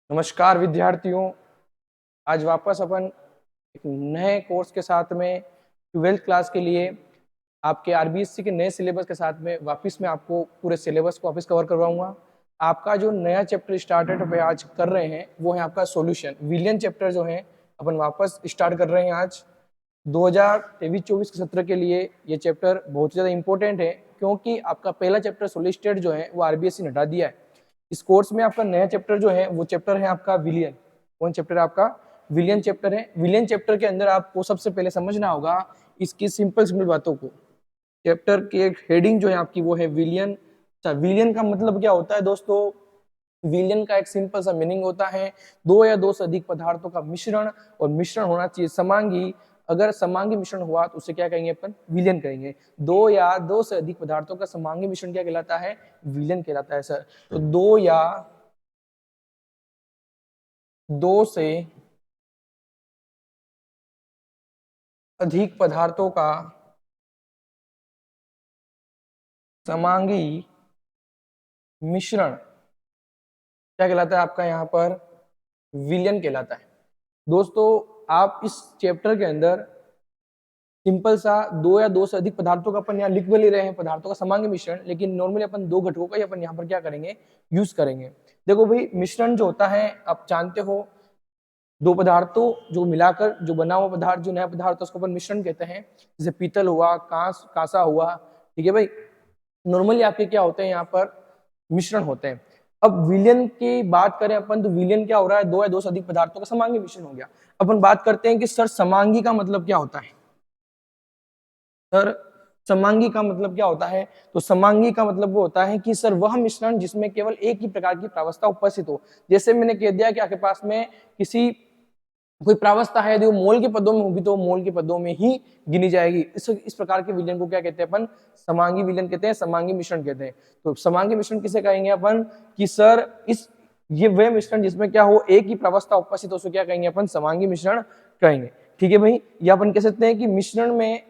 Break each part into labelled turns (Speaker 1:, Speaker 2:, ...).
Speaker 1: नमस्कार विद्यार्थियों। आज वापस अपन एक नए कोर्स के साथ में 12th क्लास के लिए आपके आरबीएससी के नए सिलेबस के साथ में वापस मैं आपको पूरे सिलेबस को वापस कवर करवाऊंगा। आपका जो नया चैप्टर स्टार्टेड पे आज कर रहे हैं वो है आपका सॉल्यूशन विलियन चैप्टर जो है अपन वापस स्टार्ट कर रहे हैं आज 2023-24 के सत्र के लिए। ये चैप्टर बहुत ज़्यादा इंपॉर्टेंट है क्योंकि आपका पहला चैप्टर सॉलिस्टेट जो है वो आरबीएससी ने हटा दिया है। इस कोर्स में आपका नया चैप्टर जो है वो चैप्टर है आपका विलियन। कौन चैप्टर है आपका? विलियन चैप्टर है। विलियन चैप्टर के अंदर आपको सबसे पहले समझना होगा इसकी सिंपल सिंपल बातों को। चैप्टर की एक हेडिंग जो है आपकी वो है विलियन। अच्छा, विलियन का मतलब क्या होता है दोस्तों? विलियन का एक सिंपल सा मीनिंग होता है दो या दो से अधिक पदार्थों का मिश्रण, और मिश्रण होना चाहिए समांगी। अगर समांगी मिश्रण हुआ तो उसे क्या कहेंगे अपन? विलियन कहेंगे। दो या दो से अधिक पदार्थों का समांगी मिश्रण क्या कहलाता है? विलियन कहलाता है सर। तो दो या दो से अधिक पदार्थों का समांगी मिश्रण क्या कहलाता है आपका? यहाँ पर विलियन कहलाता है। दोस्तों, आप इस चैप्टर के अंदर सिंपल सा दो या दो से अधिक पदार्थों का अपन यहाँ लिख भी ले रहे हैं पदार्थों का समांगी मिश्रण, लेकिन नॉर्मली अपन दो घटकों का ही अपन यहाँ पर क्या करेंगे? यूज करेंगे। देखो भाई, मिश्रण जो होता है आप जानते हो, दो पदार्थों जो मिलाकर जो बना हुआ पदार्थ, जो नया पदार्थ उसको अपन मिश्रण कहते हैं। जैसे पीतल हुआ, कांसा हुआ, ठीक है भाई। नॉर्मली आपके क्या होते हैं यहाँ पर? मिश्रण होते हैं। अब विलियन की बात करें अपन तो विलियन क्या हो रहा है? दो या दो से अधिक पदार्थों का समांगी मिश्रण हो गया। अपन बात करते हैं कि सर समांगी का मतलब क्या होता है? सर समांगी का मतलब क्या होता है? तो समांगी का मतलब वो होता है कि सर वह मिश्रण जिसमें केवल एक ही प्रकार की प्रावस्था उपस्थित हो। जैसे मैंने कह दिया कि आपके पास में किसी कोई प्रावस्था है, यदि वो मोल के पदों में होगी तो मोल के पदों में ही गिनी जाएगी। इस प्रकार के विलयन को क्या कहते हैं अपन? समांगी विलयन कहते हैं, समांगी मिश्रण कहते हैं। तो समांगी मिश्रण किसे कहेंगे अपन? कि सर इस ये वह मिश्रण जिसमें क्या हो, एक ही प्रावस्था उपस्थित हो, क्या कहेंगे अपन? समांगी मिश्रण कहेंगे। ठीक है भाई। या अपन कह सकते हैं कि मिश्रण में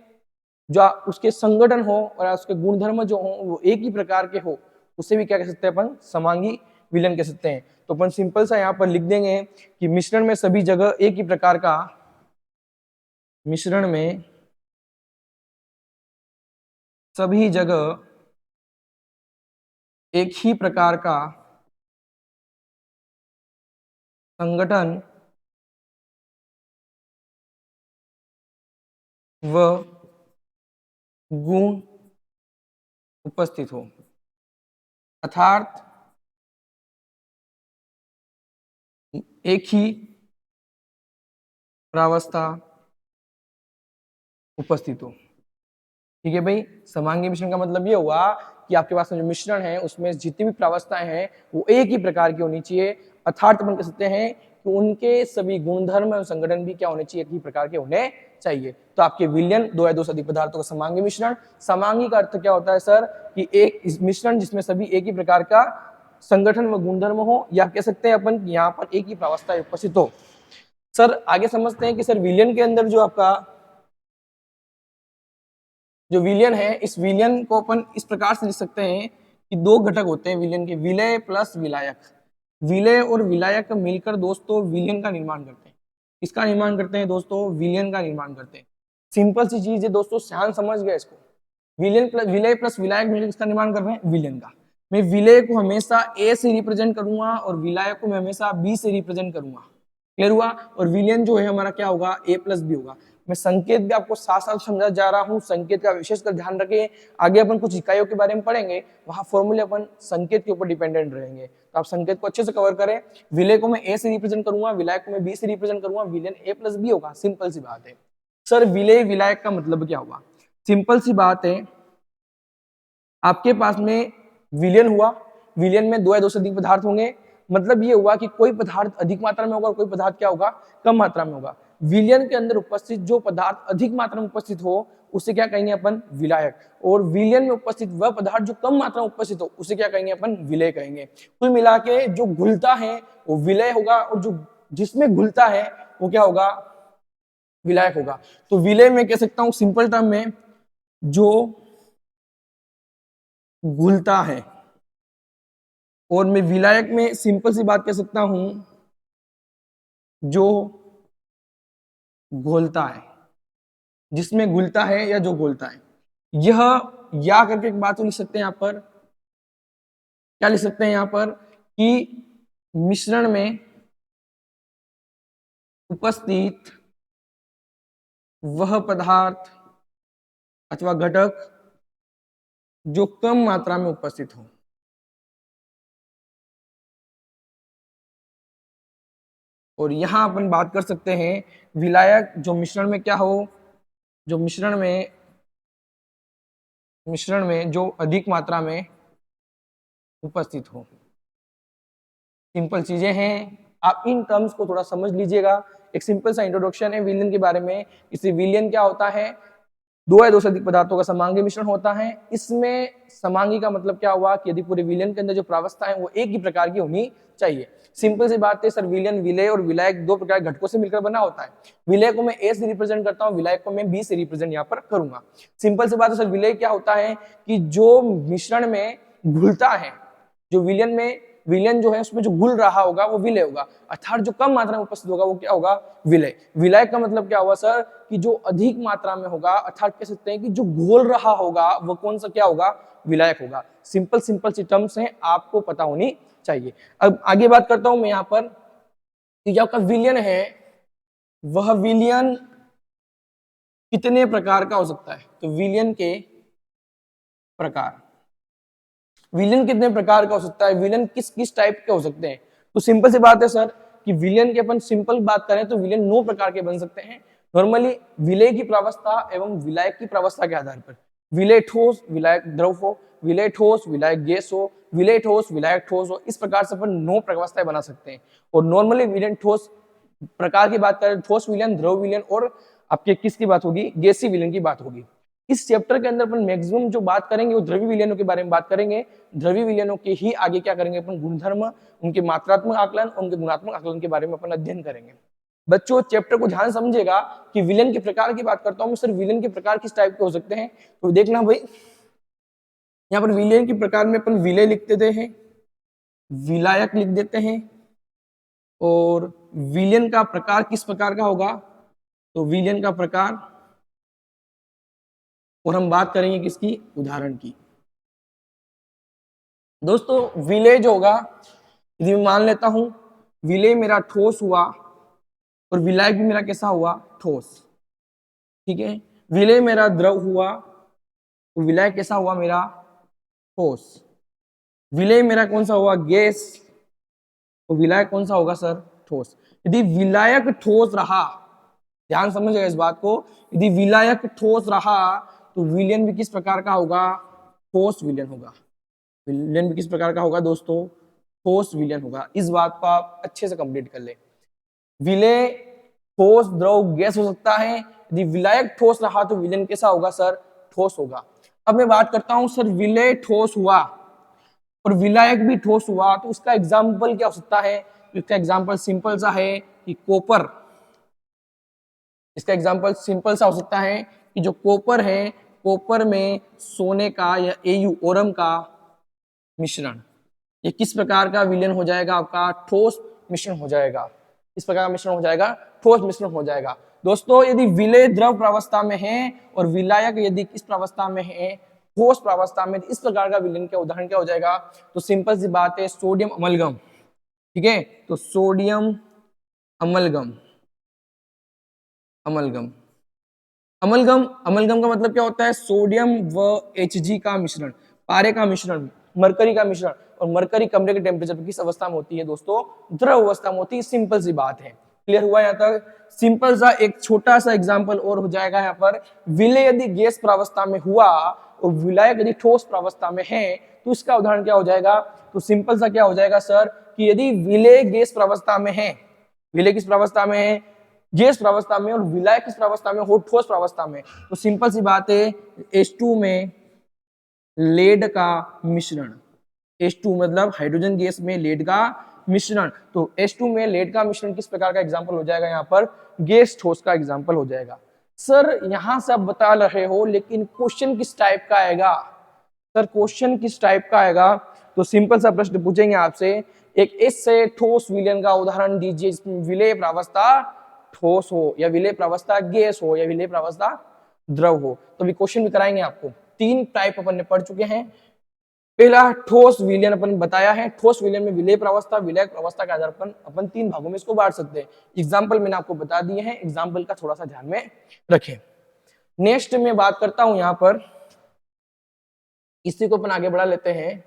Speaker 1: जो उसके संगठन हो और उसके गुणधर्म जो हो वो एक ही प्रकार के हो, उसे भी क्या कह सकते हैं अपन? समांगी विलयन कह सकते हैं। तो अपन सिंपल सा यहाँ पर लिख देंगे कि मिश्रण में सभी जगह एक ही प्रकार का, मिश्रण में सभी जगह एक ही प्रकार का संगठन व गुण उपस्थित हो, अर्थात एक ही प्रावस्था उपस्थित हो। ठीक है भाई। समांगी मिश्रण का मतलब ये हुआ कि आपके पास में जो मिश्रण है उसमें जितनी भी प्रावस्थाएं हैं वो एक ही प्रकार की होनी चाहिए, अर्थात अपन कह सकते हैं कि उनके सभी गुणधर्म और संगठन भी क्या होने चाहिए? एक ही प्रकार के होने चाहिए। तो आपके विलयन दो या दो से अधिक पदार्थों का समांगी मिश्रण। समांगी का अर्थ क्या होता है सर? कि एक मिश्रण जिसमें सभी एक ही प्रकार का संगठन व गुणधर्म हो, या कह सकते हैं अपन यहाँ पर एक ही प्रावस्था उपस्थित हो। सर आगे समझते हैं कि सर विलयन के अंदर जो आपका जो विलयन है, इस विलयन को अपन इस प्रकार से लिख सकते हैं कि दो घटक होते हैं विलयन के, विलय प्लस विलायक। विलय और विलायक मिलकर दोस्तों विलयन का निर्माण करते हैं। इसका निर्माण करते हैं दोस्तों? विलयन का निर्माण करते हैं। सिंपल सी चीज है दोस्तों, ध्यान समझ गए इसको। विलय प्लस विलायक मिलकर इसका निर्माण कर रहे हैं विलयन का। मैं विलय को हमेशा ए से रिप्रेजेंट करूंगा और विलायक को मैं हमेशा बी से रिप्रेजेंट करूंगा। क्लियर हुआ? और विलयन जो है हमारा क्या होगा? ए प्लस बी होगा। मैं संकेत भी आपको साथ साथ समझा जा रहा हूँ, संकेत का विशेषकर ध्यान रखें। आगे अपन कुछ इकाइयों के बारे में पढ़ेंगे, वहां फॉर्मूले अपन संकेत के ऊपर डिपेंडेंट रहेंगे, तो आप संकेत को अच्छे से कवर करें। विलय को मैं ए से रिप्रेजेंट करूंगा, विलायक को मैं बी से रिप्रेजेंट करूंगा, विलयन ए प्लस बी होगा। सिंपल सी बात है। सर विलय विलायक का मतलब क्या हुआ? सिंपल सी बात है, आपके पास में विलयन हुआ, विलयन में दो या दो से अधिक पदार्थ होंगे। मतलब ये हुआ कि कोई पदार्थ अधिक मात्रा में होगा और कोई पदार्थ क्या होगा? कम मात्रा में होगा। विलयन के अंदर उपस्थित जो पदार्थ अधिक मात्रा में उपस्थित हो उसे क्या कहेंगे अपन? विलायक। और विलयन में उपस्थित वह पदार्थ जो कम मात्रा में उपस्थित हो उसे क्या कहेंगे अपन? विलय कहेंगे। कुल मिला के जो घुलता है वो विलय होगा, और जो जिसमें घुलता है वो क्या होगा? विलायक होगा। तो विलय में कह सकता हूं सिंपल टर्म में, जो घुलता है। और मैं विलायक में सिंपल सी बात कह सकता हूं जो घोलता है, जिसमें घुलता है या जो घोलता है। यह या करके एक बात तो लिख सकते हैं यहां पर, क्या लिख सकते हैं यहां पर कि मिश्रण में उपस्थित वह पदार्थ अथवा घटक जो कम मात्रा में उपस्थित हो। और यहां अपन बात कर सकते हैं विलायक जो मिश्रण में क्या हो, जो मिश्रण में जो अधिक मात्रा में उपस्थित हो। सिंपल चीजें हैं, आप इन टर्म्स को थोड़ा समझ लीजिएगा। एक सिंपल सा इंट्रोडक्शन है विलयन के बारे में। इसे विलयन क्या होता है, दो या दो से अधिक पदार्थों का समांगी मिश्रण होता है। इसमें समांगी का मतलब क्या हुआ कि यदि पूरे विलयन के अंदर जो प्रावस्था है वो एक ही प्रकार की होनी चाहिए। सिंपल सी बात है सर, विलयन विलय और विलायक दो प्रकार के घटकों से मिलकर बना होता है। विलय को मैं ए से रिप्रेजेंट करता हूं, विलायक को मैं बी से रिप्रेजेंट यहाँ पर करूंगा। सिंपल सी बात है सर, विलय क्या होता है कि जो मिश्रण में घुलता है, जो विलयन जो है उसमें जो घुल रहा होगा वो विलय होगा, अर्थात जो कम मात्रा में उपस्थित होगा वो क्या होगा, विलय। विलय का मतलब क्या हुआ सर कि जो अधिक मात्रा में होगा, अर्थात कह सकते हैं कि जो घोल रहा होगा वो कौन सा क्या होगा, विलायक होगा। सिंपल सी टर्म्स हैं, आपको पता होनी चाहिए। अब आगे बात करता हूं मैं यहाँ पर कि जो आपका विलयन है वह विलयन कितने प्रकार का हो सकता है। तो विलयन के प्रकार, विलयन कितने प्रकार का हो सकता है, विलयन किस किस टाइप के हो सकते हैं। तो सिंपल सी बात है सर कि विलयन के अपन सिंपल बात करें तो विलयन 9 प्रकार के बन सकते हैं नॉर्मली, विलय की प्रावस्था एवं विलायक की प्रावस्था के आधार पर। विलय ठोस विलायक द्रव हो, विलय ठोस विलायक गैस हो, विलय ठोस विलायक ठोस हो, इस प्रकार से अपन 9 प्रावस्थाएं बना सकते हैं। और नॉर्मली विलयन ठोस प्रकार की बात करें, ठोस विलयन, द्रव विलयन और आपके किसकी बात होगी, गैसीय विलयन की बात होगी। इस चैप्टर के अंदर अपन मैक्सिमम जो बात करेंगे वो द्रव्य विलयनों के बारे में बात करेंगे। द्रव्य विलयनों के ही आगे क्या करेंगे अपन, गुणधर्म, उनके मात्रात्मक आकलन, उनके गुणात्मक आकलन के बारे में अपन अध्ययन करेंगे। बच्चों चैप्टर को ध्यान समझेगा कि विलयन के प्रकार की बात करता हूं मैं सर, विलयन के प्रकार किस टाइप के हो सकते हैं। तो देखना भाई, यहाँ पर विलयन के प्रकार में अपन विलय लिख देते हैं, विलायक लिख देते हैं, और विलयन का प्रकार किस प्रकार का होगा, तो विलयन का प्रकार, और हम बात करेंगे किसकी, उदाहरण की। दोस्तों विलय जो होगा, यदि मैं मान लेता हूं विलय मेरा ठोस हुआ और विलायक भी मेरा कैसा हुआ, ठोस, ठीक है। विलय मेरा द्रव हुआ तो विलायक कैसा हुआ मेरा, ठोस। विलय मेरा कौन सा हुआ, गैस, तो विलायक कौन सा होगा सर, ठोस। यदि विलायक ठोस रहा, ध्यान समझिएगा इस बात को, यदि विलायक ठोस रहा तो विलयन भी किस प्रकार का होगा, ठोस विलयन होगा। विलयन भी किस प्रकार का होगा दोस्तों, ठोस विलयन होगा। इस बात को आप अच्छे से कंप्लीट कर ले। विलय ठोस द्रव गैस हो सकता है, यदि विलायक ठोस रहा तो विलयन कैसा होगा सर, ठोस होगा। अब मैं बात करता हूं सर, विलय ठोस हुआ और विलायक भी ठोस हुआ तो उसका एग्जाम्पल क्या हो सकता है। इसका एग्जाम्पल सिंपल सा है कि कॉपर, इसका एग्जाम्पल सिंपल सा हो सकता है कि जो कॉपर है, कॉपर में सोने का या एयू ओरम का मिश्रण, ये किस प्रकार का विलयन हो जाएगा आपका, ठोस मिश्रण हो जाएगा। इस प्रकार का मिश्रण हो जाएगा, ठोस मिश्रण हो जाएगा। दोस्तों यदि विलय द्रव प्रावस्था में है और विलायक यदि किस प्रावस्था में है, ठोस प्रावस्था में, इस प्रकार का विलयन का उदाहरण क्या हो जाएगा, तो सिंपल सी बात है सोडियम अमलगम, ठीक है। तो sodium amalgam, amalgam, amalgam, amalgam का मतलब क्या होता है, सोडियम व Hg का मिश्रण, पारे का मिश्रण, मरकरी का मिश्रण। और मरकरी कमरे के टेम्परेचर पर किस अवस्था में होती है दोस्तों, द्रव अवस्था में होती है। सिंपल सी बात है, क्लियर हुआ यहाँ तक। सिंपल सा एक छोटा सा एग्जांपल और हो जाएगा यहाँ पर, विलय यदि गैस प्रावस्था में हुआ और विलायक यदि ठोस प्रावस्था में है तो इसका उदाहरण क्या हो जाएगा, तो सिंपल सा क्या हो जाएगा सर कि यदि विलय गैस प्रावस्था में है, विलय किस प्रावस्था में है, गैस प्रावस्था में, और विलायक किस प्रावस्था में हो, ठोस प्रावस्था में, तो सिंपल सी बात है H2 में लेड का मिश्रण, H2 मतलब हाइड्रोजन गैस में लेड का मिश्रण। तो H2 में लेड का मिश्रण किस प्रकार का एग्जांपल हो जाएगा, यहाँ पर गैस ठोस का एग्जांपल हो जाएगा। सर यहां से आप बता रहे हो लेकिन क्वेश्चन किस टाइप का आएगा, सर क्वेश्चन किस टाइप का आएगा, तो सिंपल सा प्रश्न पूछेंगे आपसे, एक एस से ठोस विलयन का उदाहरण दीजिए जिसमें विलेय प्रावस्था ठोस हो या विलेय प्रावस्था गैस हो या विलेय प्रावस्था द्रव हो। तो अभी क्वेश्चन भी कराएंगे आपको। 3 टाइप अपन ने पढ़ चुके हैं। पहला ठोस विलयन अपन बताया है। ठोस विलयन में विलेय प्रावस्था विलायक प्रावस्था के आधार पर अपन 3 भागों में इसको बांट सकते हैं। एग्जाम्पल मैंने आपको बता दिए हैं, एग्जाम्पल का थोड़ा सा ध्यान में रखें। नेक्स्ट में बात करता हूं यहां पर, इसी को अपन आगे बढ़ा लेते हैं।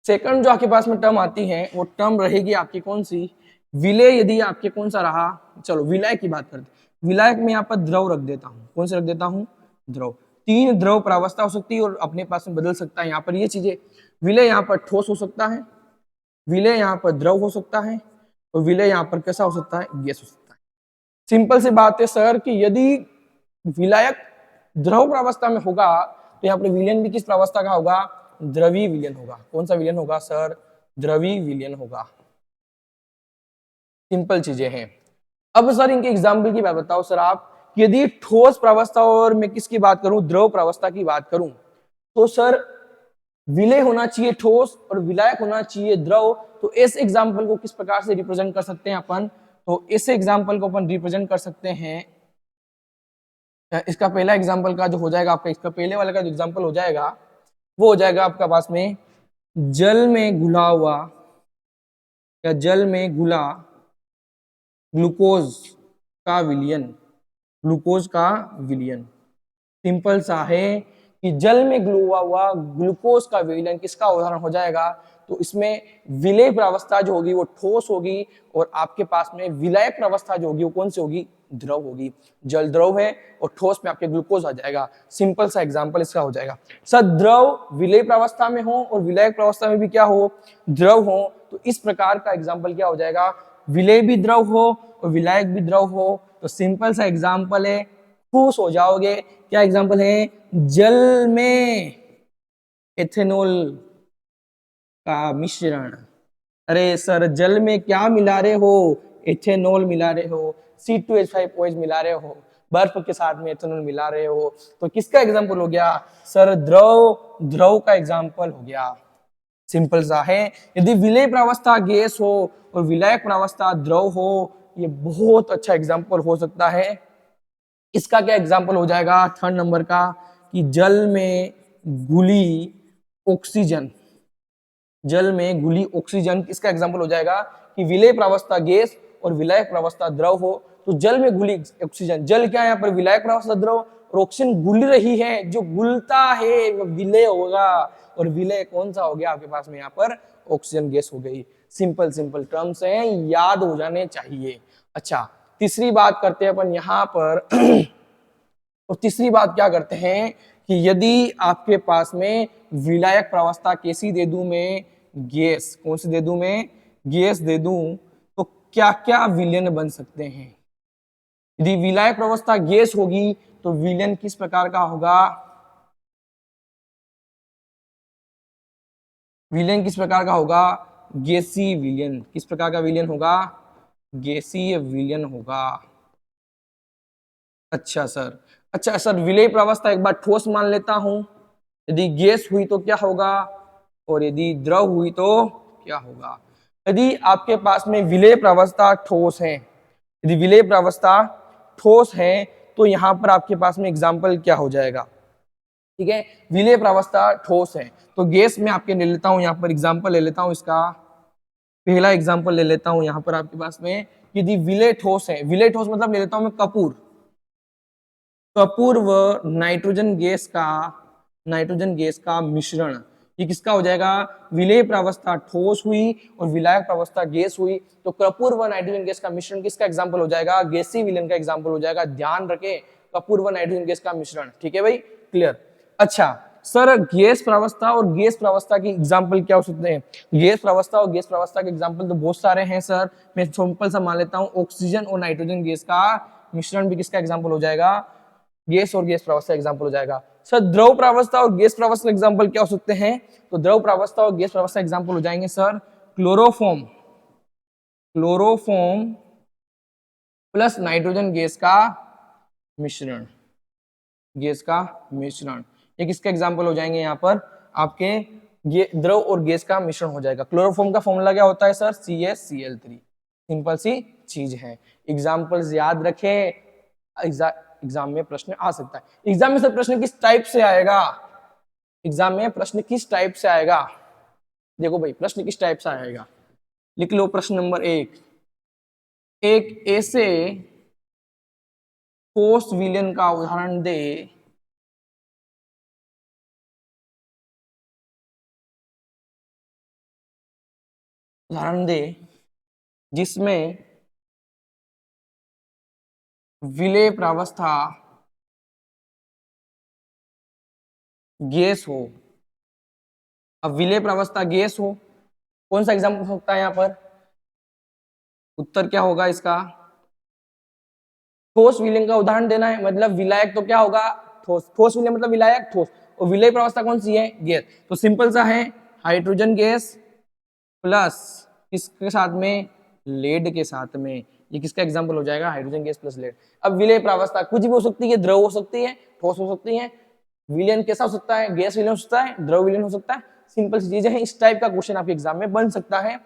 Speaker 1: सेकंड जो आपके पास में टर्म आती है वो टर्म रहेगी आपकी कौन सी, विलेय। यदि आपके कौन सा रहा, चलो विलायक की बात करते हैं। विलायक में यहाँ पर द्रव रख देता हूं, कौन से रख देता हूं, द्रव। 3 द्रव प्रावस्था हो सकती है और अपने पास में बदल सकता है यहाँ पर ये चीजें। विलेय यहाँ पर ठोस हो सकता है, विलेय यहाँ पर द्रव हो सकता है और विलेय यहाँ पर कैसा हो सकता है, गैस हो सकता है। सिंपल सी बात है सर कि यदि विलायक द्रव प्रावस्था में होगा तो यहाँ पर विलयन भी किस प्रावस्था का होगा, द्रवीय विलयन होगा। कौन सा विलयन होगा सर, द्रवीय विलयन होगा। सिंपल चीजें हैं। अब सर इनके एग्जाम्पल की बात बताओ सर आप, यदि ठोस प्रावस्था और मैं किसकी बात करूं, द्रव प्रावस्था की बात करूं, तो सर विलेय होना चाहिए ठोस और विलायक होना चाहिए द्रव। तो इस एग्जाम्पल को किस प्रकार से रिप्रेजेंट कर सकते हैं अपन, तो इस एग्जाम्पल को अपन रिप्रेजेंट कर सकते हैं। इसका पहला एग्जाम्पल का जो हो जाएगा आपका, इसका पहले वाले का जो एग्जाम्पल हो जाएगा वो हो जाएगा आपका पास में जल में घुला हुआ या जल में घुला ग्लूकोज का विलयन, ग्लूकोज का विलयन। सिंपल सा है कि जल में घुला हुआ ग्लूकोज का विलयन किसका उदाहरण हो जाएगा, तो इसमें विलेय प्रावस्था जो होगी वो ठोस होगी और आपके पास में विलायक प्रावस्था जो होगी वो कौन सी होगी, द्रव होगी। जल द्रव है और ठोस में आपके ग्लूकोज आ जाएगा। सिंपल सा एग्जांपल इसका हो जाएगा। सर द्रव विलेय प्रावस्था में हो और विलायक प्रावस्था में भी क्या हो, द्रव हो, तो इस प्रकार का एग्जाम्पल क्या हो जाएगा, विलेय भी द्रव हो और विलायक भी द्रव हो। तो सिंपल सा एग्जाम्पल है, खुश हो जाओगे। क्या एग्जाम्पल है, जल में एथेनॉल का मिश्रण। अरे सर जल में क्या मिला रहे हो, एथेनॉल मिला रहे हो, C2H5OH मिला रहे हो, बर्फ के साथ में एथेनॉल मिला रहे हो। तो किसका एग्जाम्पल हो गया सर, द्रव, द्रव का एग्जाम्पल हो गया। सिंपल सा है। यदि विलेय प्रावस्था गैस हो और विलायक प्रावस्था द्रव हो, ये बहुत अच्छा एग्जाम्पल हो सकता है। इसका क्या एग्जाम्पल हो जाएगा थर्ड नंबर का, कि जल में घुली ऑक्सीजन, जल में घुली ऑक्सीजन इसका एग्जाम्पल हो जाएगा कि विलेय प्रावस्था गैस और विलायक प्रावस्था द्रव हो। तो जल में घुली ऑक्सीजन, जल क्या है यहाँ पर, विलायक प्रावस्था द्रव, और ऑक्सीजन घुल रही है, जो घुलता है वो विलेय होगा और विलेय कौन सा हो गया आपके पास में यहाँ पर, ऑक्सीजन गैस हो गई। सिंपल सिंपल टर्म्स हैं, याद हो जाने चाहिए। अच्छा तीसरी बात करते हैं अपन यहाँ पर और तीसरी बात क्या करते हैं कि यदि आपके पास में विलायक प्रावस्था कैसी दे दूं मैं, गैस, कौन सी दे दूं मैं, गैस दे दूं, तो क्या क्या विलयन बन सकते हैं। यदि विलायक प्रावस्था गैस होगी तो विलयन किस प्रकार का होगा, विलयन किस प्रकार का होगा, गैसीय विलयन। किस प्रकार का विलयन होगा, गैसीय विलयन होगा। अच्छा सर, अच्छा सर विलेय प्रावस्था एक बार ठोस मान लेता हूं, यदि गैस हुई तो क्या होगा और यदि द्रव हुई तो क्या होगा। यदि आपके पास में विलेय प्रावस्था ठोस है, यदि विलेय प्रावस्था ठोस है तो यहां पर आपके पास में एग्जाम्पल क्या हो जाएगा, ठीक है। विलेय प्रावस्था ठोस है तो गैस में आपके ले लेता हूं, यहां पर एग्जाम्पल ले लेता हूं, इसका पहला एग्जाम्पल ले लेता हूं यहां पर आपके पास में, यदि विलेय ठोस है, विलेय ठोस मतलब ले लेता हूं मैं कपूर, कपूर व नाइट्रोजन गैस का मिश्रण, ये किसका हो जाएगा, विलेय प्रावस्था ठोस हुई और विलायक प्रावस्था गैस हुई, तो कपूर व नाइट्रोजन गैस का मिश्रण किसका एग्जाम्पल हो जाएगा, गैसीय विलयन का एग्जाम्पल हो जाएगा। ध्यान रखें, कपूर व नाइट्रोजन गैस का मिश्रण, ठीक है भाई, क्लियर। अच्छा सर गैस प्रावस्था और गैस प्रावस्था की एग्जाम्पल क्या हो सकते हैं, गैस प्रावस्था और गैस प्रावस्था के एग्जाम्पल तो बहुत सारे हैं सर, मैं सिंपल सा मान लेता हूं, ऑक्सीजन और नाइट्रोजन गैस का मिश्रण भी किसका एग्जाम्पल हो जाएगा, गैस और गैस प्रावस्था एग्जाम्पल हो जाएगा। सर द्रव प्रावस्था और गैस प्रावस्था एग्जाम्पल क्या हो सकते हैं, तो द्रव प्रावस्था और गैस प्रावस्था एग्जाम्पल हो जाएंगे sir chloroform, chloroform plus nitrogen gas का मिश्रण, गैस का मिश्रण, ये किसके एग्जाम्पल हो जाएंगे यहाँ पर आपके द्रव और गैस का मिश्रण हो जाएगा। क्लोरोफॉर्म का फॉर्मूला क्या होता है सर? CaCl3। सिंपल सी चीज है। एग्जाम्पल्स याद रखें, एग्जाम में प्रश्न आ सकता है। एग्जाम में सर प्रश्न किस टाइप से आएगा? एग्जाम में प्रश्न किस टाइप से आएगा? देखो भाई प्रश्न किस टाइप से आएगा, लिख लो। प्रश्न नंबर 1, एक ऐसे ठोस विलयन का उदाहरण दे जिसमें विलेय प्रावस्था गैस हो। अब विलेय प्रावस्था गैस हो, कौन सा एग्जाम्पल हो सकता है यहाँ पर? उत्तर क्या होगा इसका? ठोस विलयन का उदाहरण देना है, मतलब विलायक तो क्या होगा? ठोस। ठोस विलयन मतलब विलायक ठोस, और विलेय प्रावस्था कौन सी है? गैस। तो सिंपल सा है, हाइड्रोजन गैस प्लस किसके साथ में? लेड के साथ में। ये किसका एग्जाम्पल हो जाएगा? Hydrogen gas plus lead. अब विलेय प्रावस्था कुछ भी हो सकती है, द्रव हो सकती है, ठोस हो सकती है। विलयन कैसा हो सकता है? गैस विलयन हो सकता है, द्रव विलयन हो सकता है। सिंपल सी चीजें हैं। इस टाइप का क्वेश्चन आपके एग्जाम में बन सकता है।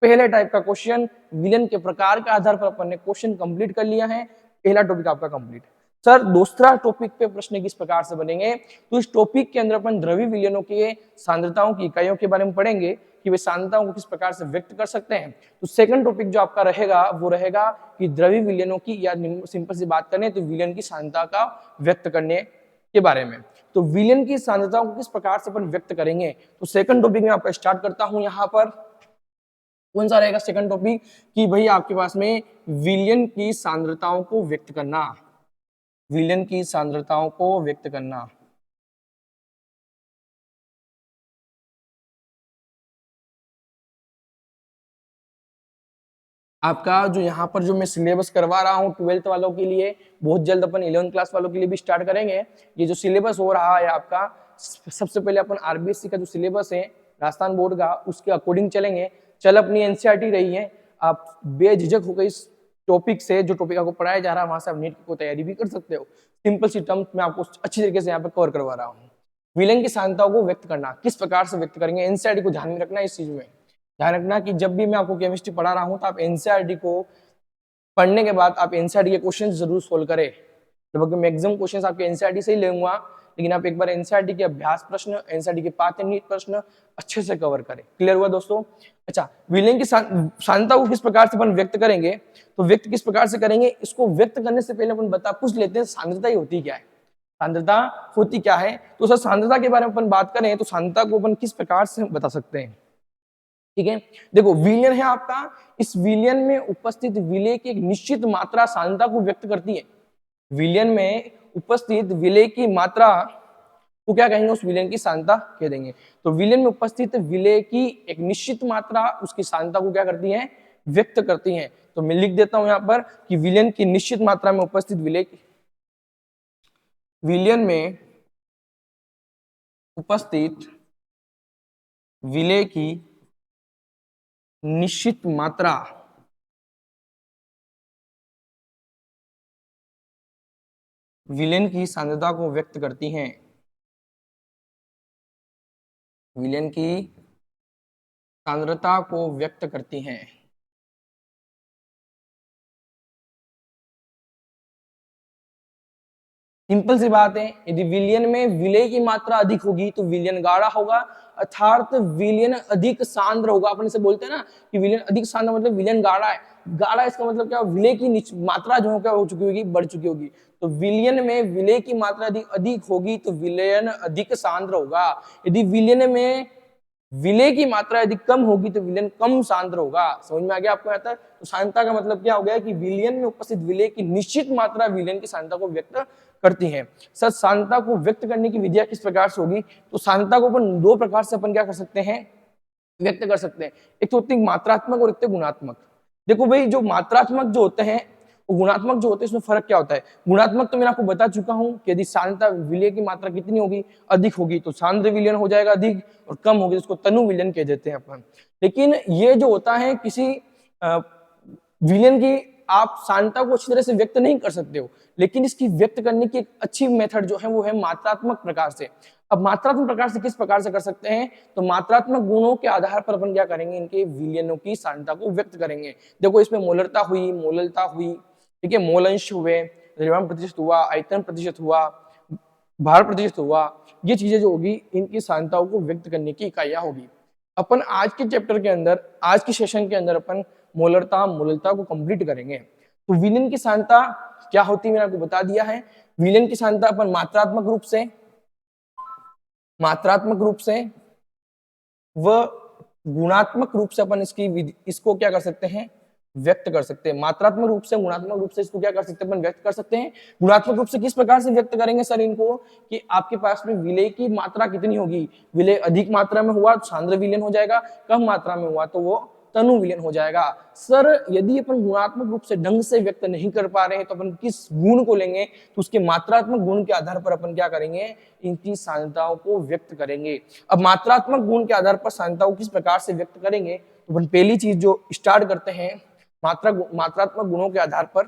Speaker 1: पहले टाइप का क्वेश्चन, विलयन के प्रकार के आधार पर अपन ने क्वेश्चन कंप्लीट कर लिया है। पहला टॉपिक आपका कंप्लीट। सर दूसरा टॉपिक पे प्रश्न किस प्रकार से बनेंगे? तो इस टॉपिक के अंदर अपन द्रव्य विलयनों के सांद्रताओं की इकाइयों के बारे में पढ़ेंगे कि वे सांद्रताओं को किस प्रकार से व्यक्त कर सकते हैं। तो सेकंड टॉपिक जो आपका रहेगा वो रहेगा कि द्रव्य विलयनों की, या सिंपल सी बात करें तो विलयन की सांद्रता का व्यक्त करने के बारे में। तो विलयन की सांद्रताओं को किस प्रकार से अपन व्यक्त करेंगे, तो सेकंड टॉपिक में आपका स्टार्ट करता हूं। यहाँ पर कौन सा रहेगा सेकंड टॉपिक? कि भाई आपके पास में विलयन की सांद्रताओं को व्यक्त करना, विलयन की सांद्रताओं को व्यक्त करना। आपका जो यहाँ पर जो मैं सिलेबस करवा रहा हूँ 12th वालों के लिए, बहुत जल्द अपन 11th क्लास वालों के लिए भी स्टार्ट करेंगे। ये जो सिलेबस हो रहा है आपका, सबसे पहले अपन आरबीएससी का जो सिलेबस है राजस्थान बोर्ड का, उसके अकॉर्डिंग चलेंगे। चल अपनी एनसीईआरटी रही है, आप बेझिझक होकर इस टॉपिक से, जो टॉपिक आपको पढ़ाया जा रहा है वहां से आप नीट की तैयारी भी कर सकते हो। सिंपल सी टर्म्स में आपको अच्छी तरीके से यहाँ पे कवर करवा रहा हूँ। विलयन की सांद्रताओं को व्यक्त करना, किस प्रकार से व्यक्त करेंगे, एनसीईआरटी को ध्यान में रखना। इस चीज में ध्यान रखना कि जब भी मैं आपको केमिस्ट्री पढ़ा रहा हूं तो आप एनसीईआरटी को पढ़ने के बाद आप एनसीईआरटी के क्वेश्चन जरूर सोल्व करें। लगभग मैक्सिमम क्वेश्चन आपके एनसीईआरटी से ही लेऊंगा, लेकिन आप एक बार एनसीईआरटी के अभ्यास प्रश्न, एनसीईआरटी के पाठ्यक्रम प्रश्न अच्छे से कवर करें। क्लियर हुआ दोस्तों? अच्छा, विलयन की सांद्रता को किस प्रकार से अपन व्यक्त करेंगे, तो व्यक्त किस प्रकार से करेंगे, इसको व्यक्त करने से पहले अपन पूछ लेते हैं सांद्रता ही होती क्या है, सांद्रता होती क्या है। तो सर सांद्रता के बारे में अपन बात करें तो सांद्रता को अपन किस प्रकार से बता सकते हैं? ठीक है, देखो विलयन है आपका, इस विलयन में उपस्थित विलेय की एक निश्चित मात्रा सांद्रता को व्यक्त करती है। विलयन में उपस्थित विलेय की मात्रा को क्या कहेंगे? उस विलयन की सांद्रता कह देंगे। तो विलयन में उपस्थित विलेय की एक निश्चित मात्रा उसकी सांद्रता को क्या करती है? व्यक्त करती है। तो मैं लिख देता हूं यहां पर कि विलयन की निश्चित मात्रा में उपस्थित विलयन में उपस्थित विलेय की निश्चित मात्रा विलयन की सांद्रता को व्यक्त करती हैं, विलयन की सांद्रता को व्यक्त करती हैं। सिंपल सी बात है, यदि विलयन में विलेय की मात्रा अधिक होगी तो विलयन गाढ़ा होगा, अर्थात विलयन अधिक सांद्र होगा। अपन इसे बोलते हैं ना कि विलयन अधिक सांद्र मतलब विलयन गाढ़ा है। गाढ़ा इसका मतलब क्या? विलेय की मात्रा जो क्या हो चुकी होगी? बढ़ चुकी होगी। तो विलयन में विलेय की मात्रा अधिक होगी तो विलयन अधिक सांद्र होगा। यदि विलयन में विलेय की मात्रा यदि कम होगी तो विलयन कम सांद्र होगा। समझ में आ गया आपको? आता है तो सांद्रता का मतलब क्या हो गया कि विलयन में उपस्थित विलेय की निश्चित मात्रा विलयन की सांद्रता को व्यक्त करती है। सर सांद्रता को व्यक्त करने की विधियां किस प्रकार से होगी? तो सांद्रता को अपन दो प्रकार से अपन क्या कर सकते हैं? व्यक्त कर सकते हैं। एक तो होती है मात्रात्मक और एक गुणात्मक। देखो भाई, जो मात्रात्मक जो होते हैं और गुणात्मक जो होते हैं, इसमें फर्क क्या होता है? गुणात्मक तो मैं आपको बता चुका हूं कि यदि सांद्रता विलय की मात्रा कितनी होगी? अधिक होगी तो सांद्र विलयन हो जाएगा अधिक, और कम होगी उसको तनु विलयन कह देते हैं अपन। लेकिन ये जो होता है किसी विलयन की आप सांद्रता को अच्छी तरह से व्यक्त नहीं कर सकते हो, लेकिन इसकी व्यक्त करने की एक अच्छी मेथड जो है वो है मात्रात्मक प्रकार से। अब मात्रात्मक प्रकार से किस प्रकार से कर सकते हैं, तो मात्रात्मक गुणों के आधार पर अपन क्या करेंगे, इनके विलयनों की सांद्रता को व्यक्त करेंगे। देखो इसमें मोलरता हुई, मोललता हुई, ठीक है, मोलंश हुए, द्रव्यमान प्रतिशत हुआ, आयतन प्रतिशत हुआ, भार प्रतिशत हुआ, ये चीजें जो होगी इनकी सांद्रताओं को व्यक्त करने की इकाइयां होगी। अपन आज के चैप्टर के अंदर, आज के सेशन के अंदर अपन मोलरता, मोललता को कंप्लीट करेंगे। तो विलयन की सांद्रता क्या होती है मैंने आपको बता दिया है। विलयन की सांद्रता अपन मात्रात्मक रूप से व गुणात्मक रूप से अपन इसको क्या कर सकते हैं, व्यक्त कर सकते हैं। मात्रात्मक रूप से, गुणात्मक रूप से इसको क्या कर सकते हैं, अपन व्यक्त कर सकते हैं। गुणात्मक रूप से किस प्रकार से व्यक्त करेंगे सर इनको, कि आपके पास में विलय की मात्रा कितनी होगी, विलय अधिक मात्रा में हुआ तो सांद्र विलयन हो जाएगा, कम मात्रा में हुआ तो वो तनु विलयन हो जाएगा। सर यदि अपन गुणात्मक रूप से ढंग से व्यक्त नहीं कर पा रहे हैं तो अपन किस गुण को लेंगे, तो उसके मात्रात्मक गुण के आधार पर अपन क्या करेंगे, इनकी सांद्रताओं को व्यक्त करेंगे। अब मात्रात्मक गुण के आधार पर सांद्रताओं किस प्रकार से व्यक्त करेंगे, तो अपन पहली चीज जो स्टार्ट करते हैं मात्रात्मक गुणों के आधार पर,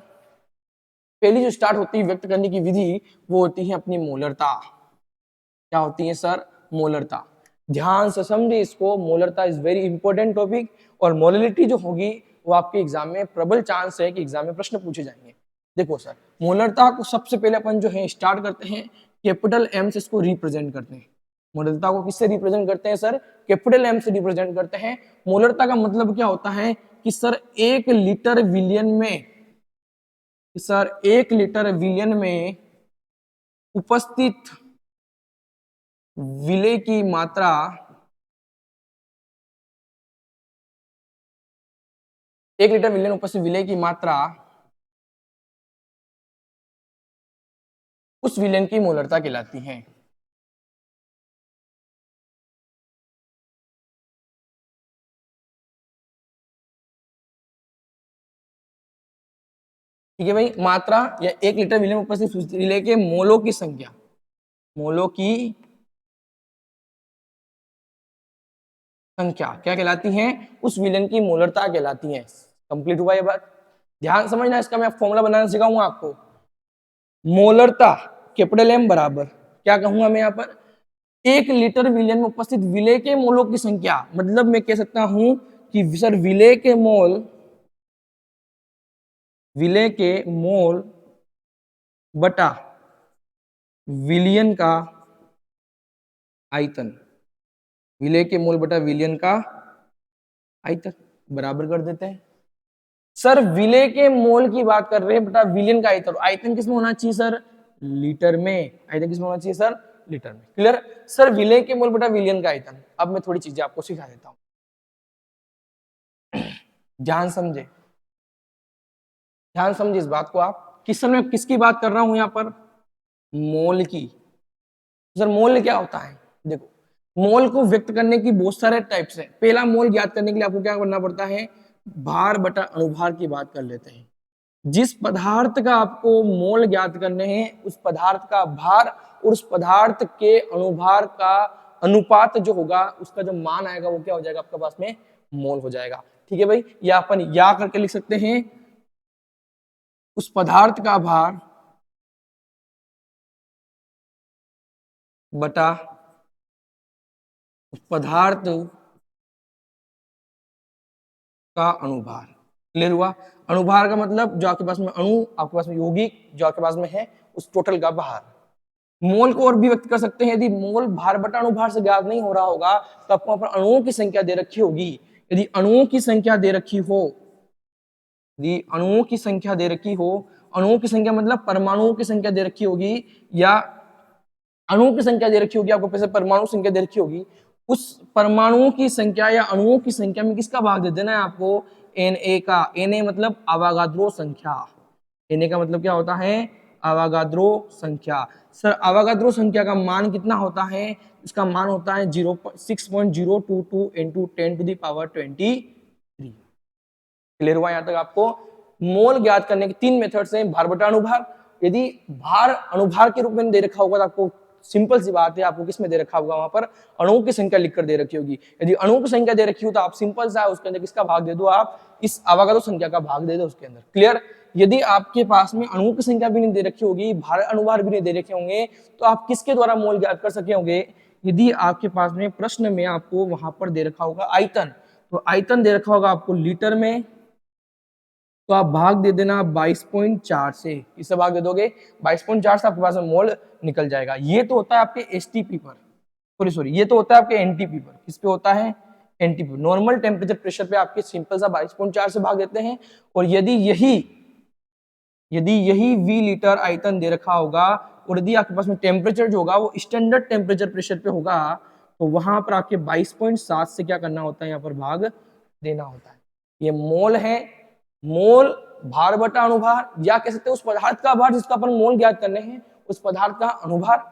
Speaker 1: पहली जो स्टार्ट होती है व्यक्त करने की विधि वो होती है अपनी मोलरता। क्या होती है सर, मोलरता। ध्यान से समझे इसको, मोलरता इज वेरी इंपॉर्टेंट टॉपिक। और मोलरिटी जो होगी वो आपके एग्जाम में प्रबल चांस है कि एग्जाम में प्रश्न पूछे जाएंगे। देखो सर, मोलरता को सबसे पहले अपन जो है स्टार्ट करते हैं कैपिटल एम से इसको रिप्रेजेंट करते हैं। मोलरता को किससे रिप्रेजेंट करते हैं सर, कैपिटल एम से रिप्रेजेंट करते हैं। मोलरता का मतलब क्या होता है कि सर 1 लीटर विलियन में उपस्थित विलय की मात्रा एक लीटर विलयन उपस्थित विलय की मात्रा उस विलयन की मोलरता कहलाती है। ठीक है भाई, मात्रा या 1 लीटर विलयन उपस्थित विलय के मोलों की संख्या, मोलों की संख्या क्या कहलाती है, उस विलयन की मोलरता कहलाती है। कंप्लीट हुआ ये बात, ध्यान समझना। इसका मैं फॉर्मूला बनाना सिखाऊंगा आपको। मोलरता कैपिटल एम बराबर क्या कहूंगा मैं यहाँ पर, 1 लीटर विलयन में उपस्थित विलय के मोलों की संख्या। मतलब मैं कह सकता हूं कि सर विलय के मोल बटा विलयन का आयतन, विलय के मोल बटा विलयन का आयतन बराबर कर देते हैं। सर विलय के मोल की बात कर रहे हैं बटा विलयन का आयतन, आयतन किसमें होना चाहिए सर, लीटर में। आयतन किसमें होना चाहिए सर, लीटर में। क्लियर सर, विलय के मोल बटा विलयन का आयतन। अब मैं थोड़ी चीजें आपको सिखा देता हूं, ध्यान समझे इस बात को। आप किस समय किसकी बात कर रहा हूं यहां पर, मोल की। सर मोल क्या होता है, देखो मोल को व्यक्त करने की बहुत सारे टाइप्स हैं। पहला मोल ज्ञात करने के लिए आपको क्या करना पड़ता है, भार बटा अनुभार की बात कर लेते हैं। जिस पदार्थ का आपको मोल ज्ञात करने हैं उस पदार्थ का भार और उस पदार्थ के अनुभार का अनुपात जो होगा, उसका जो मान आएगा वो क्या हो जाएगा आपके पास में, मोल हो जाएगा। ठीक है भाई, या अपन या करके लिख सकते हैं, उस पदार्थ का भार बटा उस पदार्थ का अनुभार। क्लियर हुआ। अनुभार का मतलब जो आपके पास में अणु, आपके पास में यौगिक जो आपके पास में है, उस टोटल का भार। मोल को और भी व्यक्त कर सकते हैं, यदि मोल भार बटा अनुभार से ज्ञात नहीं हो रहा होगा तो आपको वहां पर अणुओं की संख्या दे रखी होगी। यदि अणुओं की संख्या दे रखी हो, यदि अणुओं की संख्या दे रखी हो, अणुओं की संख्या मतलब परमाणुओं की संख्या दे रखी होगी, या अणुओं की संख्या दे रखी होगी, आपको पैसे परमाणु संख्या दे रखी होगी, उस परमाणुओं की संख्या या अणुओं की संख्या में किसका भाग दे देना है आपको, Na का। Na मतलब आवागाद्रो संख्या। Na का मतलब क्या होता है, आवागाद्रो संख्या। सर आवागाद्रो संख्या का मान कितना होता है, इसका मान होता है 6.022 इंटू 10⁻23। क्लियर हुआ यहाँ तक आपको। मोल ज्ञात करने के 3 मेथड्स हैं, भार बटा अनुभार। यदि भार अनुभार के रूप में दे रखा होगा तो आपको सिंपल सी बात है, आपको किस में दे रखा होगा, वहां पर अणुओं की संख्या लिखकर दे रखी होगी। यदि अणुओं की संख्या दे रखी हो तो आप सिंपल सा उसके अंदर किसका भाग दे दो, आप इस अवागाद्रो संख्या का भाग दे दो उसके अंदर। क्लियर। यदि आपके पास में अणुओं की संख्या भी नहीं दे रखी होगी, भार अनुभार भी नहीं दे रखे होंगे, तो आप किसके द्वारा मोल ज्ञात कर सके होंगे। यदि आपके पास में प्रश्न में आपको वहां पर दे रखा होगा आयतन, तो आयतन दे रखा होगा आपको लीटर में, तो आप भाग दे देना 22.4 से। इससे भाग दे दोगे 22.4 से आपके पास में मोल निकल जाएगा। ये तो होता है आपके एसटीपी पर, सॉरी ये तो होता है आपके एनटीपी पर। किस पे होता है, एनटीपी, नॉर्मल टेम्परेचर प्रेशर पे आपके सिंपल सा 22.4 से भाग देते हैं। और यदि यही वी लीटर आयतन दे रखा होगा और यदि आपके पास में टेम्परेचर जो होगा वो स्टैंडर्ड टेम्परेचर प्रेशर पे होगा, तो वहां पर आपके 22.7 से क्या करना होता है, यहाँ पर भाग देना होता है। ये मोल है, मोल भार बटा अनुभार, या कह सकते हैं उस पदार्थ का भार जिसका अपन मोल ज्ञात करने हैं, उस पदार्थ का अनुभार।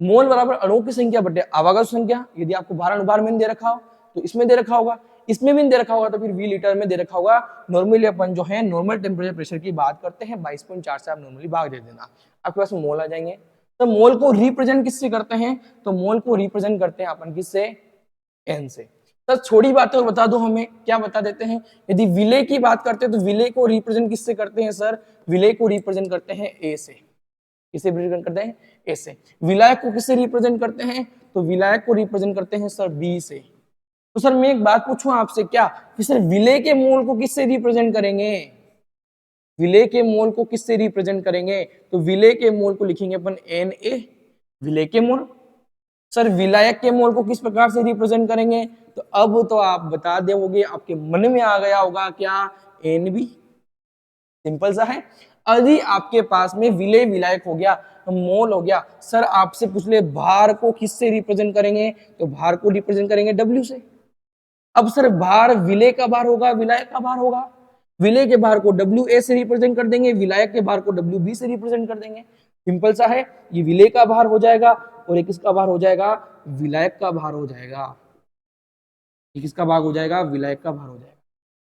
Speaker 1: मोल बराबर अणुओं की संख्या बटे अवागाद्रो संख्या। यदि आपको भार अनुभार में दे रखा हो तो इसमें दे रखा होगा, इसमें भी दे रखा होगा तो फिर वी लीटर में दे रखा होगा। नॉर्मली अपन जो है नॉर्मल टेम्परेचर प्रेशर की बात करते हैं, 22.4 से आप नॉर्मली भाग दे देना, आपके पास मोल आ जाएंगे। तो मोल को रिप्रेजेंट किससे करते हैं, तो मोल को रिप्रेजेंट करते हैं अपन किससे, एन से। सर छोटी बातें और बता दो, हमें क्या बता देते हैं। यदि विलय की बात करते हैं तो विलय को रिप्रेजेंट किससे करते हैं सर, विलय को रिप्रेजेंट करते हैं ए से। किसे रिप्रेजेंट करते हैं, ए से। विलायक को किससे रिप्रेजेंट करते हैं, तो विलायक को रिप्रेजेंट करते हैं सर बी से। तो सर मैं एक बात पूछूं आपसे, क्या कि सर विलय के मोल को किससे रिप्रेजेंट करेंगे, विलय के मोल को किससे रिप्रेजेंट करेंगे, तो विलय के मोल को लिखेंगे अपन एन ए, विलय के मोल। सर विलायक के मोल को किस प्रकार से रिप्रेजेंट करेंगे, तो अब तो आप बता दोगे, आपके मन में आ गया होगा क्या, एन बी। सिंपल सा है। यदि आपके पास में विलय विलायक हो गया, मोल हो गया, सर आपसे पूछ ले भार को किससे रिप्रेजेंट करेंगे, तो भार को रिप्रेजेंट करेंगे डब्ल्यू से। अब सर भार विलय का भार होगा, विलायक का भार होगा, विलय के भार को डब्ल्यू ए से रिप्रेजेंट कर देंगे, विलायक के भार को डब्ल्यू बी से रिप्रेजेंट कर देंगे। सिंपल सा है, ये विलय का भार हो जाएगा और ये किसका भार हो जाएगा, विलायक का भार हो जाएगा। ये किसका भाग हो जाएगा, विलायक का भार हो जाएगा।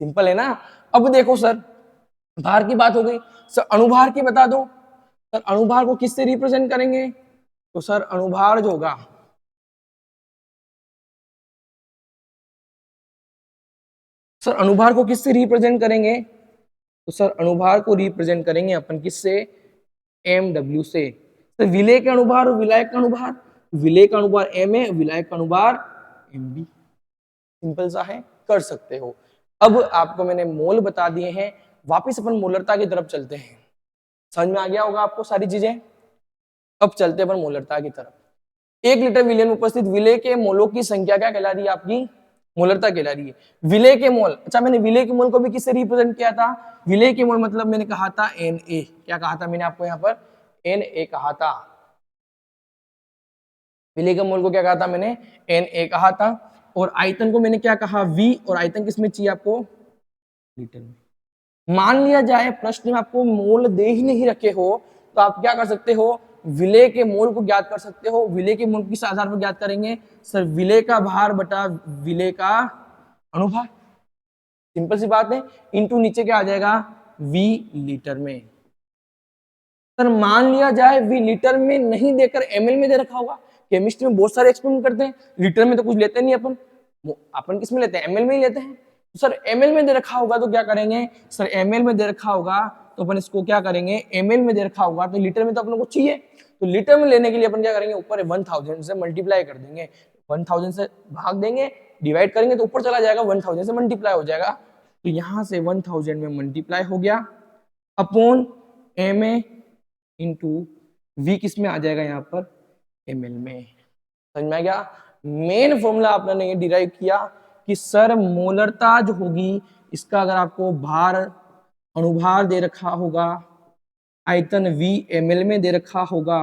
Speaker 1: सिंपल है ना। अब देखो सर, भार की बात हो गई, सर अणुभार की बता दो। सर अणुभार को किससे रिप्रेजेंट करेंगे, तो सर अणुभार जो होगा, सर अणुभार को किससे रिप्रेजेंट करेंगे, तो सर अणुभार को रिप्रेजेंट करेंगे अपन किससे, एम डब्ल्यू से। तो विलय के अणुभार और विलायक का अणुभार, विलय का अणुभार एम है, विलायक का अणुभार एम बी। सिंपल सा है, कर सकते हो। अब आपको मैंने मोल बता दिए हैं, वापिस अपन मोलरता की तरफ चलते हैं। समझ में आ गया होगा आपको सारी चीजें। अब चलते अपन मोलरता की तरफ। 1 लीटर विलय में उपस्थित विलय के मोलों की संख्या क्या कहला रही है, आपकी मोलरता कहला रही है। विलय के मोल, अच्छा मैंने विलय के मोल को भी किससे रिप्रेजेंट किया था, विलय के मोल मतलब मैंने कहा था एन ए। क्या कहा था मैंने आपको यहाँ पर, एन ए कहा था। विलय के मोल को क्या कहा था मैंने, एन ए कहा था। और आयतन को मैंने क्या कहा, वी, और आयतन किसमें चाहिए आपको, लीटर में। मान लिया जाए प्रश्न में आपको मोल दे ही नहीं रखे हो, तो आप क्या कर सकते हो, विलय के मोल को ज्ञात कर सकते हो। विलय के मोल किस आधार पर ज्ञात करेंगे, सर विलय का भार बटा विलय का अणुभार। सिंपल सी बात है, इंटू नीचे क्या आ जाएगा, वी लीटर में। सर मान लिया जाए वी लीटर में नहीं देकर एमएल में दे रखा होगा। केमिस्ट्री में बहुत सारे एक्सपेरिमेंट करते हैं, लीटर में तो कुछ लेते नहीं अपन किस में लेते हैं, एमएल में ही लेते हैं। तो सर एमएल में दे रखा होगा तो क्या करेंगे, सर एमएल में दे रखा होगा तो अपन इसको क्या करेंगे, एमएल में दे रखा होगा तो लीटर में तो अपन को चाहिए, तो लीटर में लेने के लिए अपन क्या करेंगे, ऊपर 1000 से मल्टीप्लाई कर देंगे, 1000 से भाग देंगे, डिवाइड करेंगे तो ऊपर चला जाएगा, 1000 से मल्टीप्लाई हो जाएगा। तो यहां से 1000 में मल्टीप्लाई हो गया upon M A into V, किस में आ जाएगा यहाँ पर, एमएल में। समझ में आ गया। मेन फॉर्मूला आपने ये डिराइव किया कि सर मोलरता जो होगी, इसका अगर आपको भार अणुभार दे रखा होगा, आयतन वी एमएल में दे रखा होगा,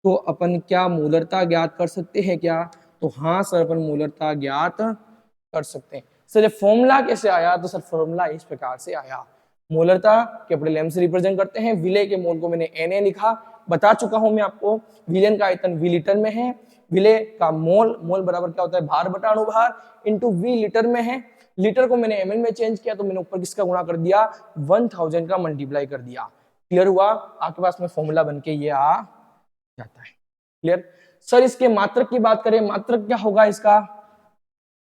Speaker 1: तो अपन क्या मोलरता ज्ञात कर सकते हैं क्या, तो हाँ सर अपन मोलरता ज्ञात कर सकते हैं। सर फॉर्मूला कैसे आया, तो सर फॉर्मूला इस प्रकार से आया। मोलरता कैपिटल एम से रिप्रेजेंट करते हैं, विलय के मोल को मैंने Na लिखा, बता चुका हूं मैं आपको, विलयन का आयतन वी लीटर में है, विलय का मोल, मोल बराबर क्या होता है, भार बटा अणुभार इंटू वी लीटर में है। लीटर को मैंने एमएल में चेंज किया तो मैंने ऊपर किसका गुणा कर दिया, 1000 का मल्टीप्लाई कर दिया। क्लियर हुआ, आपके पास में फॉर्मूला बन के ये आ जाता है। क्लियर। सर इसके मात्रक की बात करें, मात्रक क्या होगा इसका,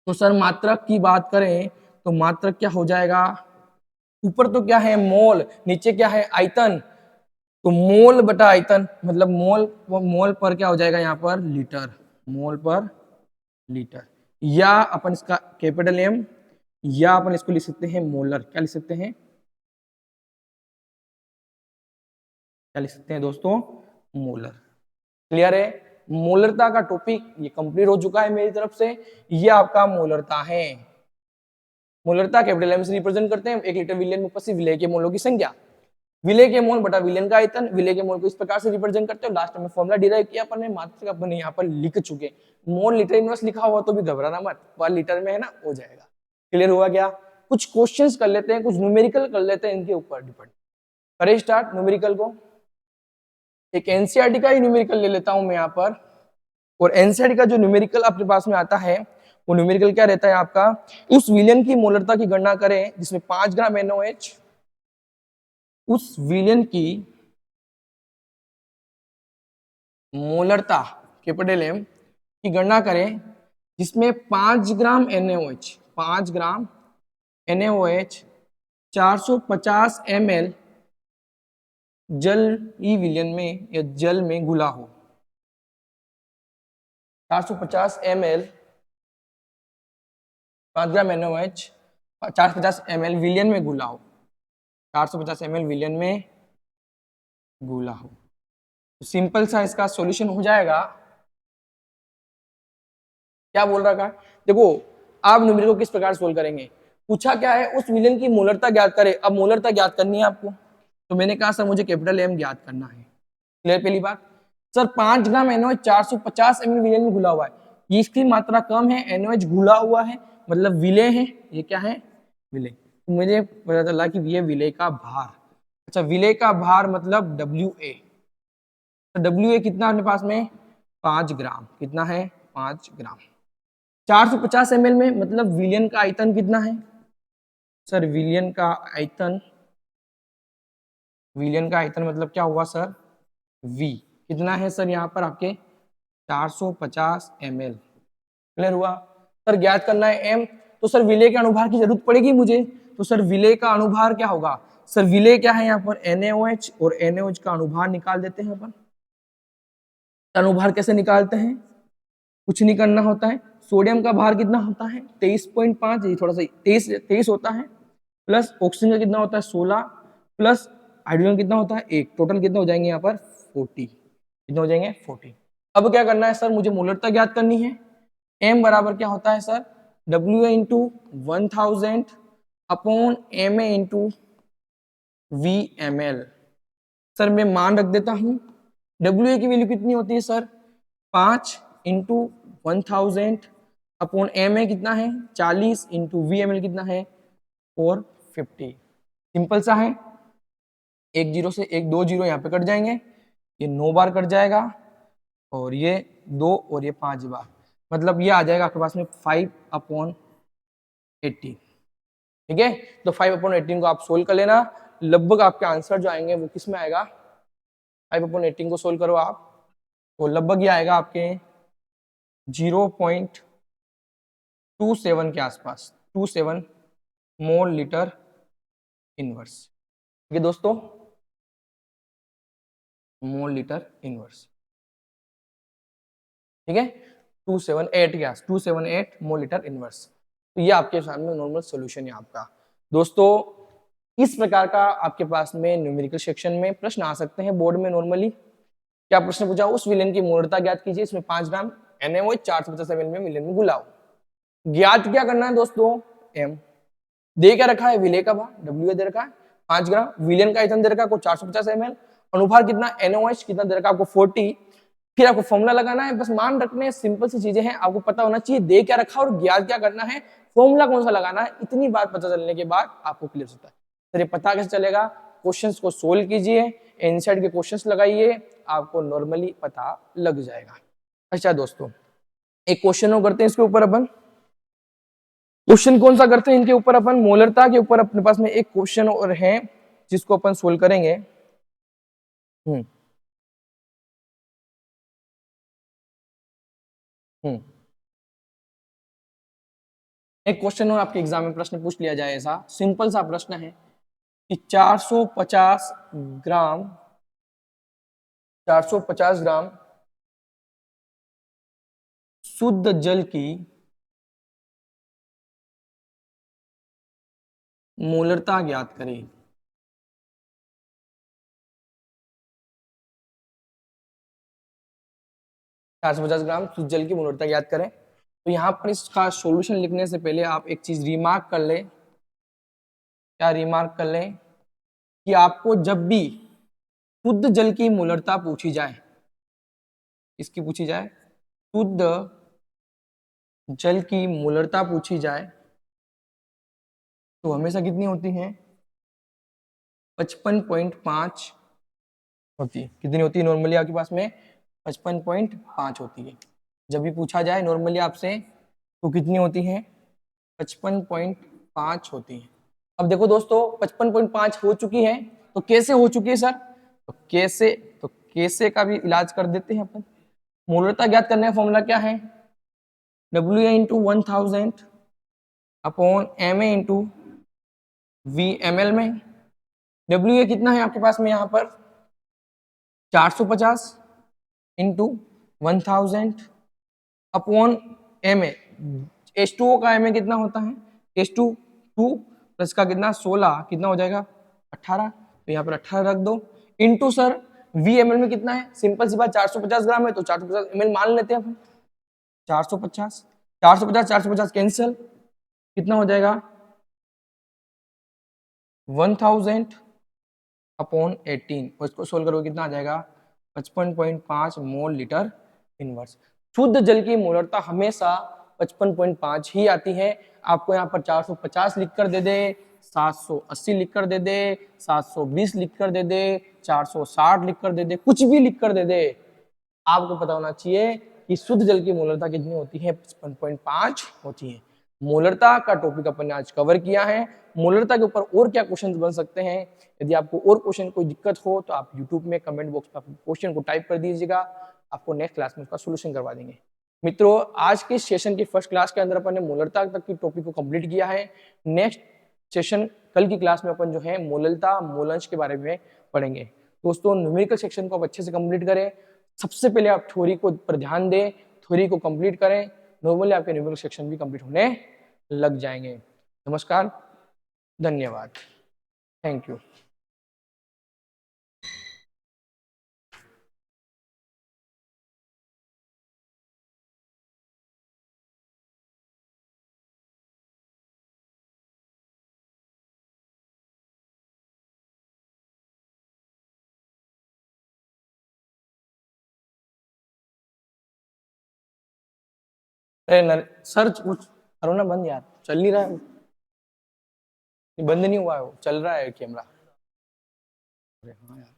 Speaker 1: तो सर मात्रक की बात करें तो मात्रक क्या हो जाएगा, ऊपर तो क्या है मोल, नीचे क्या है आयतन, तो मोल बटा आयतन मतलब मोल, मोल पर क्या हो जाएगा यहाँ पर लीटर, मोल पर लीटर, या अपन इसका कैपिटल एम, या अपन इसको लिख सकते हैं मोलर, क्या लिख सकते हैं, क्या लिख सकते हैं दोस्तों, मोलर। क्लियर है, मोलरता का टॉपिक ये कंप्लीट हो चुका है मेरी तरफ से, ये आपका मोलरता है। मोलरता कैपिटल एम से रिप्रेजेंट करते हैं 1 लीटर विलियन में उपस्थित विलेय के मोलों की संख्या, विलेय के मोल बटा विलेयन का आयतन, विलेय के मोल को इस प्रकार से रिप्रेजेंट करते हैं। लास्ट में फॉर्मूला डिराइव किया अपन ने, मात्रक अपन यहाँ पर लिख चुके, मोल लीटर इनवर्स लिखा हुआ तो भी घबराना मत, पर लीटर में है ना हो जाएगा। क्लियर हुआ क्या, कुछ क्वेश्चंस कर लेते हैं, कुछ न्यूमेरिकल कर लेते हैं, इनके ऊपर डिपेंड करें स्टार्ट न्यूमेरिकल को। एक एनसीईआरटी का ही न्यूमेरिकल ले लेता हूं मैं यहाँ पर, और एनसीईआरटी का जो न्यूमेरिकल अपने पास में आता है वो न्यूमेरिकल क्या रहता है आपका, उस विलयन की मोलरता की गणना करें जिसमें 5 ग्राम NaOH, उस विलयन की मोलरता कैपिटल एम की गणना करें जिसमें 5 ग्राम NaOH, 5 ग्राम NaOH 450 ml जल ई विलयन में या जल में घुला हो, 450 ml 5 ग्राम NaOH 450 ml विलियन में घुला हो, 450 ml विलियन में घुला हो, तो सिंपल सा इसका सॉल्यूशन हो जाएगा। क्या बोल रहा है, देखो आप न्यूमेरिकल को किस प्रकार सोल्व करेंगे, पूछा क्या है उस विलयन की मोलरता ज्ञात करें, अब मोलरता ज्ञात करनी है आपको, तो मैंने कहा सर मुझे कैपिटल एम ज्ञात करना है। क्लियर पहली बात, सर 5 ग्राम NaOH 450 ml विलयन में घुला हुआ है, ये इसकी मात्रा कम है, NaOH घुला हुआ है मतलब विलेय है, ये क्या है विलेय, तो मुझे पता चला कि ये विलेय का भार, अच्छा विलेय का भार मतलब WA, तो WA कितना अपने पास में 5 ग्राम, कितना है 5 ग्राम, 450 ml में मतलब विलियन का आयतन कितना है, सर विलियन का आयतन, विलियन का आयतन मतलब क्या हुआ सर V, कितना है सर यहाँ पर आपके 450 ml। क्लियर हुआ, सर ज्ञात करना है M, तो सर विलेय के अनुभार की जरूरत पड़ेगी मुझे, तो सर विलेय का अनुभार क्या होगा, सर विलेय क्या है यहाँ पर NaOH, और NaOH का अनुभार निकाल देते हैं अपन। अनुभार कैसे निकालते हैं, कुछ नहीं करना होता है, सोडियम का भार कितना होता है 23.5, ये थोड़ा सा 23 होता है, प्लस ऑक्सीजन का कितना होता है 16, प्लस हाइड्रोजन कितना होता है 1, टोटल कितने हो जाएंगे यहाँ पर 40, कितने हो जाएंगे 40। अब क्या करना है सर, मुझे मोलरता ज्ञात करनी है, m बराबर क्या होता है sir WA into 1000 upon MA into VML। Sir मैं मान रख देता हूं, WA की वैल्यू कितनी होती है सर 5 इंटू 1000 अपॉन MA कितना है 40 इंटू VML कितना है 450। सिंपल सा है, एक जीरो से एक 2 जीरो यहाँ पे कट जाएंगे, ये 9 बार कट जाएगा, और ये 2 और ये 5 बार, मतलब ये आ जाएगा आपके पास में 5/18। ठीक है, तो 5/18 को आप सोल्व कर लेना, लगभग आपके आंसर जो आएंगे वो किस में आएगा, 5/18 को सोल्व करो आप, तो लगभग ये आएगा आपके 0.27 के आसपास, 27 मोल लीटर इनवर्स। ठीक है दोस्तों, मोल लीटर इनवर्स, ठीक है 278 के आस 278 मोल लीटर इनवर्स। तो ये आपके सामने नॉर्मल सॉल्यूशन है आपका। दोस्तों इस प्रकार का आपके पास में न्यूमेरिकल सेक्शन में प्रश्न आ सकते हैं बोर्ड में नॉर्मली। क्या प्रश्न पूछा, उस विलेन की मोलरता ज्ञात कीजिए, इसमें 5 ग्राम NaOH 450 ml में विलेन में घुलाओ। ज्ञात क्या करना है दोस्तों, m दे क्या रखा है, विलेय का भार WA दे रखा है 5 ग्राम, विलेन का आयतन दे रखा है आपको 450 ml, अनुभार कितना NaOH कितना दे रखा है आपको 40, फिर आपको फॉर्मूला लगाना है, बस मान रखने, सिंपल सी चीजें हैं, आपको पता होना चाहिए दे क्या रखा और ज्ञात क्या करना है, फॉर्मूला कौन सा लगाना है, इतनी बात पता चलने के बाद आपको क्लियर होता है। तो ये पता कैसे चलेगा, क्वेश्चंस को सोल्व कीजिए, एनसीईआरटी के क्वेश्चंस लगाइए, आपको नॉर्मली पता लग जाएगा। अच्छा दोस्तों एक क्वेश्चन और करते हैं इसके ऊपर अपन, क्वेश्चन कौन सा करते हैं इनके ऊपर अपन, मोलरता के ऊपर अपने पास में एक क्वेश्चन और है जिसको अपन सोल्व करेंगे। एक क्वेश्चन और आपके एग्जाम में प्रश्न पूछ लिया जाए, ऐसा सिंपल सा प्रश्न है कि 450 ग्राम शुद्ध जल की मोलरता ज्ञात करें। 450 ग्राम शुद्ध जल की मोलरता ज्ञात करें। तो यहाँ पर इसका सॉल्यूशन लिखने से पहले आप एक चीज रिमार्क कर लें। क्या रिमार्क कर लें? कि आपको जब भी शुद्ध जल की मोलरता पूछी जाए, इसकी पूछी जाए, शुद्ध जल की मोलरता पूछी जाए, तो हमेशा कितनी होती है? 55.5 होती है। कितनी होती है नॉर्मली आपके पास में? 55.5 होती है। जब भी पूछा जाए नॉर्मली आपसे तो कितनी होती है? 55.5 होती है। अब देखो दोस्तों, 55.5 हो चुकी है, तो कैसे हो चुकी है सर? तो कैसे का भी इलाज कर देते हैं अपन। मोलरता ज्ञात करने का फॉर्मूला क्या है? WA into 1000 upon MA into VML में। WA कितना है आपके पास में यहाँ पर? 450 इंटू 1000 अपॉन MA। H2O का MA कितना होता है? H2 2 प्लस का कितना 16, कितना हो जाएगा? 18। तो यहाँ पर 18 रख दो, इंटू सर VML में कितना है? सिंपल सी बात, 450 ग्राम है तो 450 ml मान लेते हैं अपन। 450 450 कैंसिल, कितना हो जाएगा? 1000 अपॉन 18, और इसको सोल्व करोगे कितना आ जाएगा? 55.5 मोल लीटर इनवर्स। शुद्ध जल की मोलरता हमेशा 55.5 ही आती है। आपको यहाँ पर 450 लिख कर दे दे, 780 लिख कर दे दे, 720 लिख कर दे दे, 460 लिख कर दे दे, कुछ भी लिख कर दे दे, आपको पता होना चाहिए कि शुद्ध जल की मोलरता कितनी होती है? 55.5 होती है। मोलरता का टॉपिक अपन ने आज कवर किया है। मोलरता के ऊपर और क्या क्वेश्चन बन सकते हैं? यदि आपको और क्वेश्चन कोई दिक्कत हो तो आप यूट्यूब में कमेंट बॉक्स में क्वेश्चन को टाइप कर दीजिएगा, आपको नेक्स्ट क्लास में उसका सोल्यूशन करवा देंगे। मित्रों, आज के सेशन की फर्स्ट क्लास के अंदर अपन ने मोलरता तक की टॉपिक को कंप्लीट किया है। नेक्स्ट सेशन कल की क्लास में अपन जो है मोलरता मोलंश के बारे में पढ़ेंगे। दोस्तों, न्यूमेरिकल सेक्शन को आप अच्छे से कंप्लीट करें। सबसे पहले आप थ्योरी को पर ध्यान दें, थ्योरी को कंप्लीट करें, नॉर्मली आपके न्यूमेरिकल सेक्शन भी कंप्लीट होने लग जाएंगे। नमस्कार, धन्यवाद, थैंक यू। सर कुछ करो ना बंद, यार चल नहीं रहा है, बंद नहीं हुआ है, वो चल रहा है कैमरा। अरे हाँ यार।